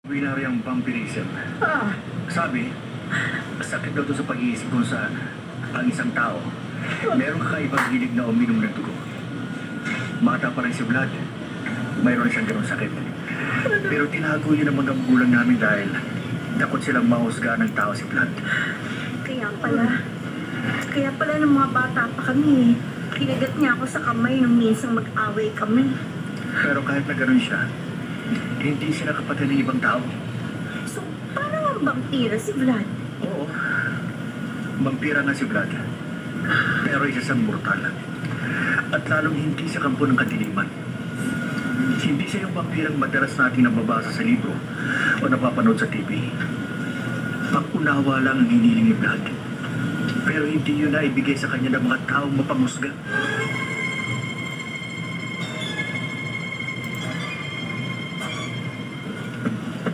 Binari ang vampirism. Ah, Sabi, sakit daw to sa pag-iisip kung sa ang isang tao. Merong kakaibang hilig na uminom ng dugo. Bata pa rin si Vlad. Mayroon siyang ganong sakit. Pero tinago niya ng mga magulang namin dahil takot silang mahusga ng tao si Vlad. kaya pala ng mga bata pa kami. Kinagat niya ako sa kamay nung minsang mag-away kami. Pero kahit na gano'n siya, hindi sila kapatid ng ibang tao. So, paano ang vampira si Vlad? Oo. Vampira nga si Vlad. Pero isa siyang mortal. At lalong hindi sa kampo ng kadiliman. Hindi siya yung vampirang madalas natin nababasa sa libro o napapanood sa TV. Pag-unawa lang ang hiniling ni Vlad. Pero hindi yun na ibigay sa kanya ng mga taong mapanghusga.